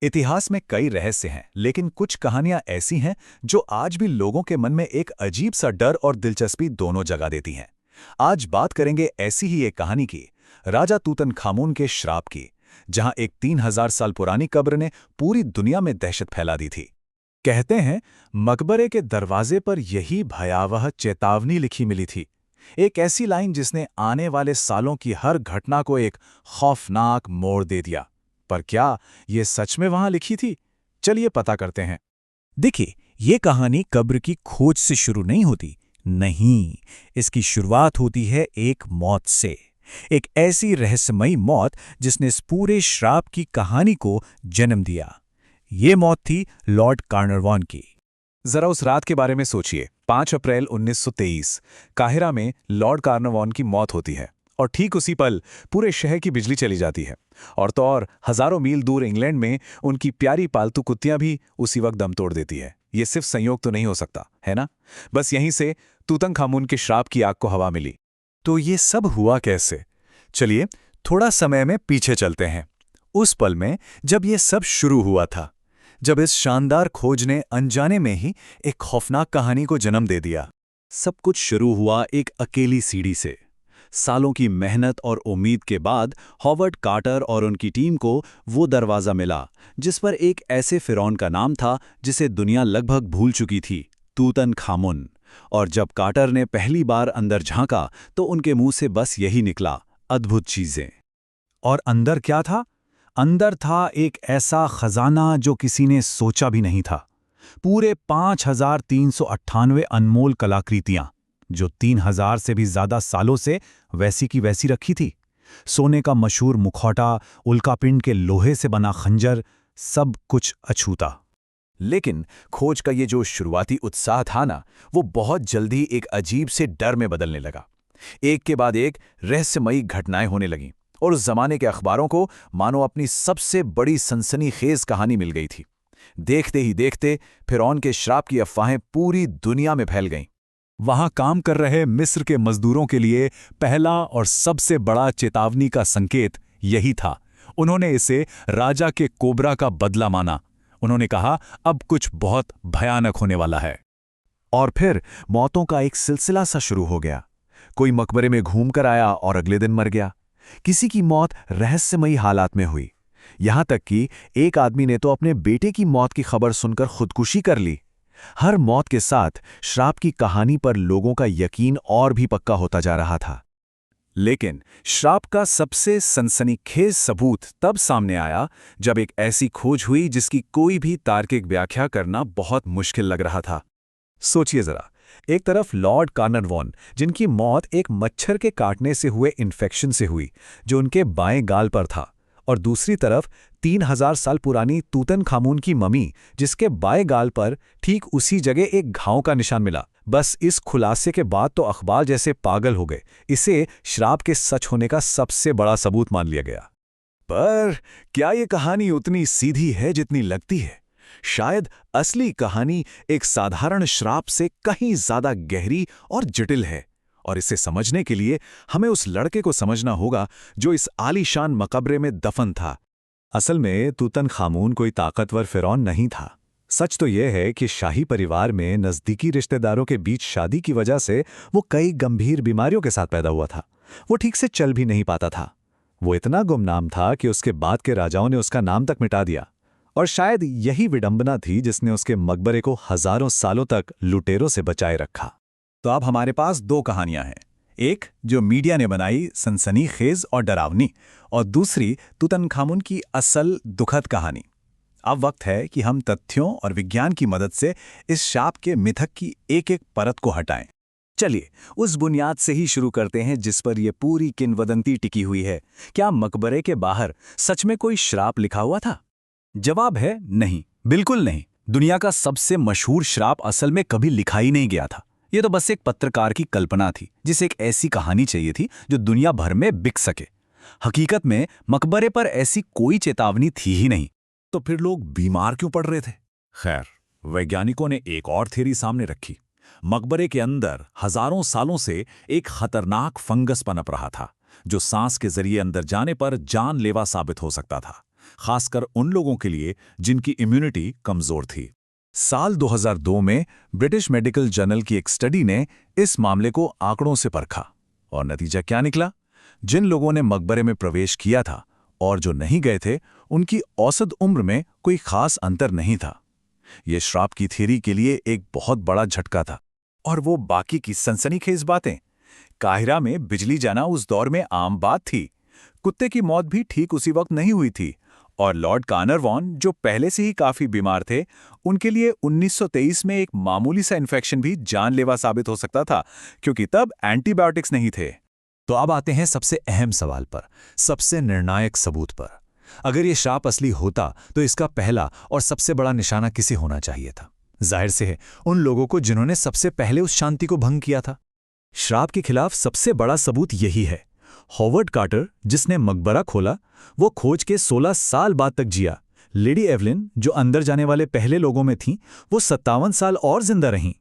इतिहास में कई रहस्य हैं, लेकिन कुछ कहानियां ऐसी हैं जो आज भी लोगों के मन में एक अजीब सा डर और दिलचस्पी दोनों जगा देती हैं। आज बात करेंगे ऐसी ही एक कहानी की, राजा तूतनखामुन के श्राप की, जहां एक 3000 साल पुरानी कब्र ने पूरी दुनिया में दहशत फैला दी थी। कहते हैं मकबरे के दरवाजे पर यही भयावह चेतावनी लिखी मिली थी, एक ऐसी लाइन जिसने आने वाले सालों की हर घटना को एक खौफनाक मोड़ दे दिया। पर क्या ये सच में वहां लिखी थी? चलिए पता करते हैं। देखिए, ये कहानी कब्र की खोज से शुरू नहीं होती। नहीं, इसकी शुरुआत होती है एक मौत से। एक ऐसी रहस्यमयी मौत जिसने इस पूरे श्राप की कहानी को जन्म दिया। ये मौत थी लॉर्ड कार्नरवॉन की। जरा उस रात के बारे में सोचिए। 5 अप्रैल 1923 काहिरा में लॉर्ड कार्नरवॉन की मौत होती है, और ठीक उसी पल पूरे शहर की बिजली चली जाती है। और तो और हजारों मील दूर इंग्लैंड में उनकी प्यारी पालतू कुत्तियां भी उसी वक्त दम तोड़ देती है। ये सिर्फ संयोग तो नहीं हो सकता, है ना? बस यहीं से तूतनखामुन के श्राप की आग को हवा मिली। तो ये सब हुआ कैसे? चलिए थोड़ा समय में पीछे चलते हैं, उस पल में जब ये सब शुरू हुआ था, जब इस शानदार खोज ने अनजाने में ही एक खौफनाक कहानी को जन्म दे दिया। सब कुछ शुरू हुआ एक अकेली सीढ़ी से। सालों की मेहनत और उम्मीद के बाद हॉवर्ड कार्टर और उनकी टीम को वो दरवाज़ा मिला जिस पर एक ऐसे फिरौन का नाम था जिसे दुनिया लगभग भूल चुकी थी, तूतनखामुन। और जब कार्टर ने पहली बार अंदर झांका तो उनके मुंह से बस यही निकला, अद्भुत चीजें। और अंदर क्या था? अंदर था एक ऐसा खजाना जो किसी ने सोचा भी नहीं था। पूरे 5398 अनमोल कलाकृतियां, जो 3000 से भी ज्यादा सालों से वैसी की वैसी रखी थी। सोने का मशहूर मुखौटा, उल्कापिंड के लोहे से बना खंजर, सब कुछ अछूता। लेकिन खोज का ये जो शुरुआती उत्साह था ना, वो बहुत जल्दी एक अजीब से डर में बदलने लगा। एक के बाद एक रहस्यमयी घटनाएं होने लगीं, और उस जमाने के अखबारों को मानो अपनी सबसे बड़ी सनसनीखेज कहानी मिल गई थी। देखते ही देखते फिरौन के श्राप की अफवाहें पूरी दुनिया में फैल गईं। वहां काम कर रहे मिस्र के मजदूरों के लिए पहला और सबसे बड़ा चेतावनी का संकेत यही था। उन्होंने इसे राजा के कोबरा का बदला माना। उन्होंने कहा, अब कुछ बहुत भयानक होने वाला है। और फिर मौतों का एक सिलसिला सा शुरू हो गया। कोई मकबरे में घूम कर आया और अगले दिन मर गया। किसी की मौत रहस्यमयी हालात में हुई। यहां तक कि एक आदमी ने तो अपने बेटे की मौत की खबर सुनकर खुदकुशी कर ली। हर मौत के साथ श्राप की कहानी पर लोगों का यकीन और भी पक्का होता जा रहा था। लेकिन श्राप का सबसे सनसनीखेज सबूत तब सामने आया जब एक ऐसी खोज हुई जिसकी कोई भी तार्किक व्याख्या करना बहुत मुश्किल लग रहा था। सोचिए जरा, एक तरफ लॉर्ड कार्नरवॉन, जिनकी मौत एक मच्छर के काटने से हुए इन्फेक्शन से हुई, जो उनके बाएं गाल पर था, और दूसरी तरफ 3000 साल पुरानी तूतनखामुन की ममी, जिसके बाएं गाल पर ठीक उसी जगह एक घाव का निशान मिला। बस इस खुलासे के बाद तो अखबार जैसे पागल हो गए। इसे श्राप के सच होने का सबसे बड़ा सबूत मान लिया गया। पर क्या ये कहानी उतनी सीधी है जितनी लगती है? शायद असली कहानी एक साधारण श्राप से कहीं ज्यादा गहरी और जटिल है। और इसे समझने के लिए हमें उस लड़के को समझना होगा जो इस आलीशान मकबरे में दफन था। असल में तूतनखामुन कोई ताकतवर फिरौन नहीं था। सच तो यह है कि शाही परिवार में नज़दीकी रिश्तेदारों के बीच शादी की वजह से वो कई गंभीर बीमारियों के साथ पैदा हुआ था। वो ठीक से चल भी नहीं पाता था। वो इतना गुमनाम था कि उसके बाद के राजाओं ने उसका नाम तक मिटा दिया। और शायद यही विडंबना थी जिसने उसके मकबरे को हजारों सालों तक लुटेरों से बचाए रखा। तो अब हमारे पास दो कहानियां हैं, एक जो मीडिया ने बनाई, सनसनीखेज और डरावनी, और दूसरी तूतनखामुन की असल दुखद कहानी। अब वक्त है कि हम तथ्यों और विज्ञान की मदद से इस शाप के मिथक की एक एक परत को हटाएं। चलिए उस बुनियाद से ही शुरू करते हैं जिस पर यह पूरी किंवदंती टिकी हुई है। क्या मकबरे के बाहर सच में कोई श्राप लिखा हुआ था? जवाब है नहीं, बिल्कुल नहीं। दुनिया का सबसे मशहूर श्राप असल में कभी लिखा ही नहीं गया था। यह तो बस एक पत्रकार की कल्पना थी जिसे एक ऐसी कहानी चाहिए थी जो दुनिया भर में बिक सके। हकीकत में मकबरे पर ऐसी कोई चेतावनी थी ही नहीं। तो फिर लोग बीमार क्यों पड़ रहे थे? खैर, वैज्ञानिकों ने एक और थ्योरी सामने रखी। मकबरे के अंदर हजारों सालों से एक खतरनाक फंगस पनप रहा था जो सांस के जरिए अंदर जाने पर जानलेवा साबित हो सकता था। खासकर उन लोगों के लिए जिनकी इम्यूनिटी कमजोर थी। साल 2002 में ब्रिटिश मेडिकल जर्नल की एक स्टडी ने इस मामले को आंकड़ों से परखा और नतीजा क्या निकला? जिन लोगों ने मकबरे में प्रवेश किया था और जो नहीं गए थे, उनकी औसत उम्र में कोई खास अंतर नहीं था। यह श्राप की थ्योरी के लिए एक बहुत बड़ा झटका था। और वो बाकी की सनसनीखेज बातें। काहिरा में बिजली जाना उस दौर में आम बात थी। कुत्ते की मौत भी ठीक उसी वक्त नहीं हुई थी और लॉर्ड कार्नरवॉन, जो पहले से ही काफी बीमार थे, उनके लिए 1923 में एक मामूली सा इन्फेक्शन भी जानलेवा साबित हो सकता था, क्योंकि तब एंटीबायोटिक्स नहीं थे। तो अब आते हैं सबसे अहम सवाल पर, सबसे निर्णायक सबूत पर। अगर ये श्राप असली होता तो इसका पहला और सबसे बड़ा निशाना किसे होना चाहिए था? जाहिर से है उन लोगों को जिन्होंने सबसे पहले उस शांति को भंग किया था। श्राप के खिलाफ सबसे बड़ा सबूत यही है। हॉवर्ड कार्टर, जिसने मकबरा खोला, वो खोज के 16 साल बाद तक जिया। लेडी एवलिन, जो अंदर जाने वाले पहले लोगों में थीं, वो 57 साल और जिंदा रहीं।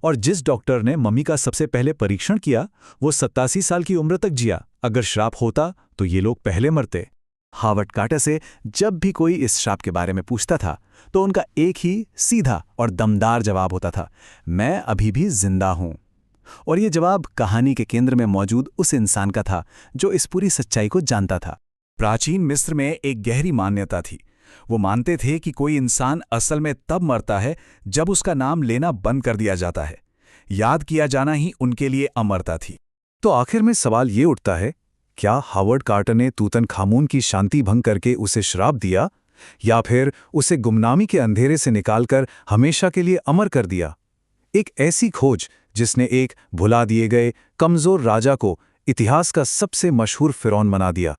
और जिस डॉक्टर ने मम्मी का सबसे पहले परीक्षण किया, वो 87 साल की उम्र तक जिया। अगर श्राप होता तो ये लोग पहले मरते। हॉवर्ड कार्टर से जब भी कोई इस श्राप के बारे में पूछता था तो उनका एक ही सीधा और दमदार जवाब होता था, मैं अभी भी जिंदा हूं। और ये जवाब कहानी के केंद्र में मौजूद उस इंसान का था जो इस पूरी सच्चाई को जानता था। प्राचीन मिस्र में एक गहरी मान्यता थी। वो मानते थे कि कोई इंसान असल में तब मरता है जब उसका नाम लेना बंद कर दिया जाता है। याद किया जाना ही उनके लिए अमरता थी। तो आखिर में सवाल ये उठता है, क्या हॉवर्ड कार्टर ने तूतनखामून की शांति भंग करके उसे श्राप दिया, या फिर उसे गुमनामी के अंधेरे से निकालकर हमेशा के लिए अमर कर दिया? एक ऐसी खोज जिसने एक भुला दिए गए कमजोर राजा को इतिहास का सबसे मशहूर फिरौन बना दिया।